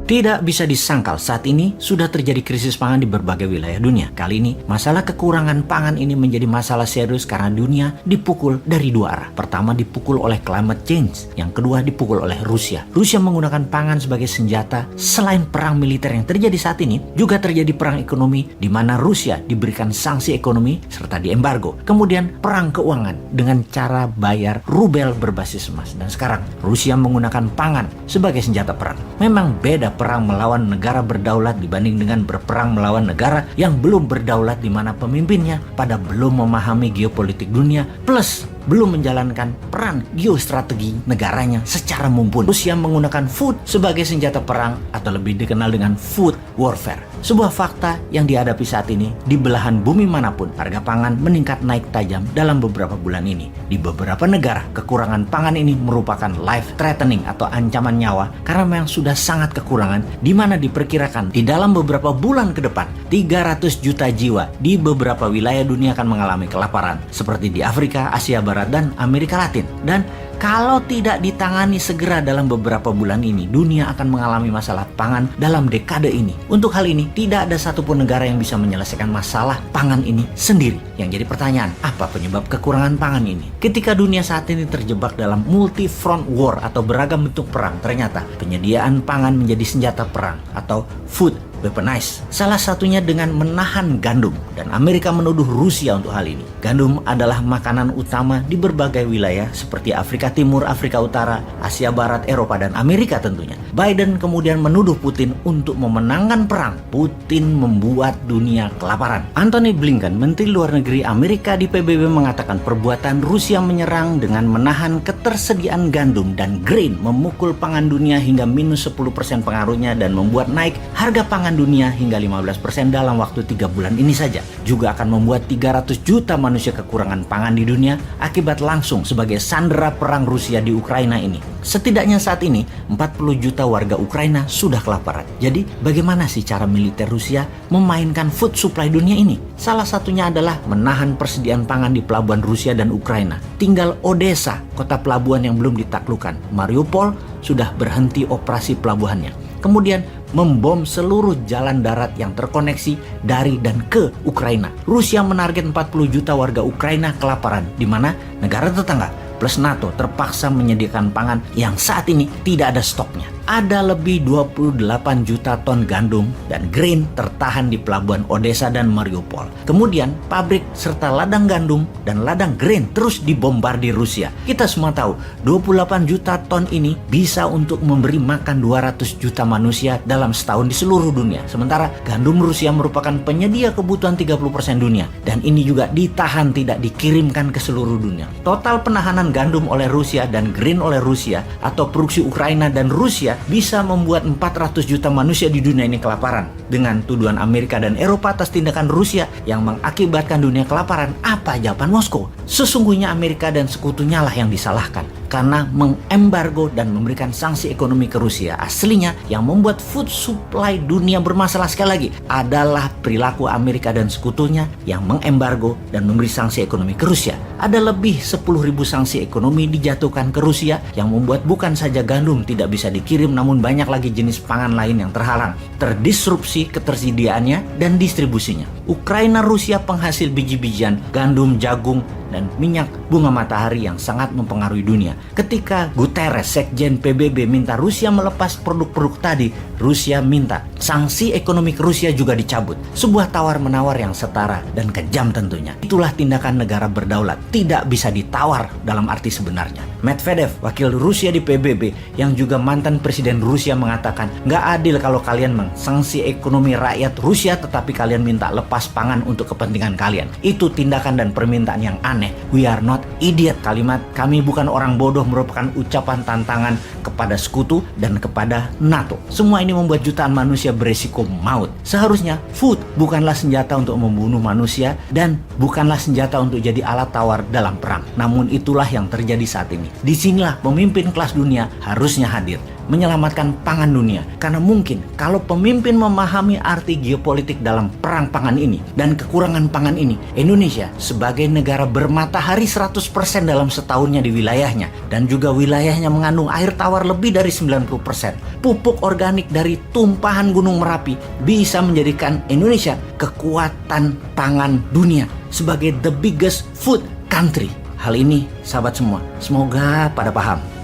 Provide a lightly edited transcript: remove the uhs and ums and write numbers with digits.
Tidak bisa disangkal saat ini sudah terjadi krisis pangan di berbagai wilayah dunia. Kali ini, masalah kekurangan pangan ini menjadi masalah serius karena dunia dipukul dari dua arah. Pertama dipukul oleh climate change, yang kedua dipukul oleh Rusia. Rusia menggunakan pangan sebagai senjata. Selain perang militer yang terjadi saat ini, juga terjadi perang ekonomi di mana Rusia diberikan sanksi ekonomi serta diembargo. Kemudian perang keuangan dengan cara bayar rubel berbasis emas. Dan sekarang Rusia menggunakan pangan sebagai senjata perang. Memang beda perang melawan negara berdaulat dibanding dengan berperang melawan negara yang belum berdaulat di mana pemimpinnya pada belum memahami geopolitik dunia plus belum menjalankan peran geostrategi negaranya secara mumpuni. Rusia menggunakan food sebagai senjata perang atau lebih dikenal dengan food warfare. Sebuah fakta yang dihadapi saat ini di belahan bumi manapun, harga pangan meningkat naik tajam dalam beberapa bulan ini. Di beberapa negara, kekurangan pangan ini merupakan life threatening atau ancaman nyawa karena memang sudah sangat kekurangan, di mana diperkirakan di dalam beberapa bulan ke depan 300 juta jiwa di beberapa wilayah dunia akan mengalami kelaparan seperti di Afrika, Asia Barat, dan Amerika Latin. Dan kalau tidak ditangani segera dalam beberapa bulan ini, dunia akan mengalami masalah pangan dalam dekade ini. Untuk hal ini, tidak ada satupun negara yang bisa menyelesaikan masalah pangan ini sendiri. Yang jadi pertanyaan, apa penyebab kekurangan pangan ini? Ketika dunia saat ini terjebak dalam multi-front war atau beragam bentuk perang, ternyata penyediaan pangan menjadi senjata perang atau food weaponized. Salah satunya dengan menahan gandum, dan Amerika menuduh Rusia untuk hal ini. Gandum adalah makanan utama di berbagai wilayah seperti Afrika Timur, Afrika Utara, Asia Barat, Eropa, dan Amerika tentunya. Biden kemudian menuduh Putin untuk memenangkan perang. Putin membuat dunia kelaparan. Antony Blinken, Menteri Luar Negeri Amerika di PBB mengatakan perbuatan Rusia menyerang dengan menahan ketersediaan gandum dan grain memukul pangan dunia hingga minus 10% pengaruhnya dan membuat naik harga pangan dunia hingga 15% dalam waktu 3 bulan ini saja. Juga akan membuat 300 juta manusia kekurangan pangan di dunia akibat langsung sebagai sandera perang Rusia di Ukraina ini. Setidaknya saat ini 40 juta warga Ukraina sudah kelaparan. Jadi bagaimana sih cara militer Rusia memainkan food supply dunia ini? Salah satunya adalah menahan persediaan pangan di pelabuhan Rusia dan Ukraina. Tinggal Odessa, kota pelabuhan yang belum ditaklukkan. Mariupol sudah berhenti operasi pelabuhannya. Kemudian membom seluruh jalan darat yang terkoneksi dari dan ke Ukraina. Rusia menarget 40 juta warga Ukraina kelaparan, di mana negara tetangga plus NATO terpaksa menyediakan pangan yang saat ini tidak ada stoknya. Ada lebih 28 juta ton gandum dan grain tertahan di pelabuhan Odessa dan Mariupol. Kemudian pabrik serta ladang gandum dan ladang grain terus dibombardir Rusia. Kita semua tahu 28 juta ton ini bisa untuk memberi makan 200 juta manusia dalam setahun di seluruh dunia. Sementara gandum Rusia merupakan penyedia kebutuhan 30% dunia, dan ini juga ditahan tidak dikirimkan ke seluruh dunia. Total penahanan gandum oleh Rusia dan grain oleh Rusia atau produksi Ukraina dan Rusia bisa membuat 400 juta manusia di dunia ini kelaparan. Dengan tuduhan Amerika dan Eropa atas tindakan Rusia yang mengakibatkan dunia kelaparan, apa jawaban Moskow? Sesungguhnya Amerika dan sekutunya lah yang disalahkan karena mengembargo dan memberikan sanksi ekonomi ke Rusia. Aslinya yang membuat food supply dunia bermasalah sekali lagi adalah perilaku Amerika dan sekutunya yang mengembargo dan memberi sanksi ekonomi ke Rusia. Ada lebih 10.000 sanksi ekonomi dijatuhkan ke Rusia yang membuat bukan saja gandum tidak bisa dikirim, namun banyak lagi jenis pangan lain yang terhalang, terdisrupsi ketersediaannya dan distribusinya. Ukraina Rusia penghasil biji-bijian, gandum, jagung, dan minyak bunga matahari yang sangat mempengaruhi dunia. Ketika Guterres, Sekjen PBB, minta Rusia melepas produk-produk tadi, Rusia minta sanksi ekonomi ke Rusia juga dicabut. Sebuah tawar-menawar yang setara dan kejam tentunya. Itulah tindakan negara berdaulat, tidak bisa ditawar dalam arti sebenarnya. Medvedev, wakil Rusia di PBB yang juga mantan presiden Rusia, mengatakan nggak adil kalau kalian mengsanksi ekonomi rakyat Rusia tetapi kalian minta lepas pangan untuk kepentingan kalian. Itu tindakan dan permintaan yang aneh. We are not idiot. Kalimat "kami bukan orang bodoh" merupakan ucapan tantangan kepada sekutu dan kepada NATO. Semua ini membuat jutaan manusia beresiko maut. Seharusnya food bukanlah senjata untuk membunuh manusia dan bukanlah senjata untuk jadi alat tawar dalam perang. Namun itulah yang terjadi saat ini. Disinilah pemimpin kelas dunia harusnya hadir. menyelamatkan pangan dunia. Karena mungkin kalau pemimpin memahami arti geopolitik dalam perang pangan ini dan kekurangan pangan ini, Indonesia sebagai negara bermatahari 100% dalam setahunnya di wilayahnya, dan juga wilayahnya mengandung air tawar lebih dari 90%, pupuk organik dari tumpahan Gunung Merapi, bisa menjadikan Indonesia kekuatan pangan dunia sebagai the biggest food country. Hal ini sahabat semua, semoga pada paham.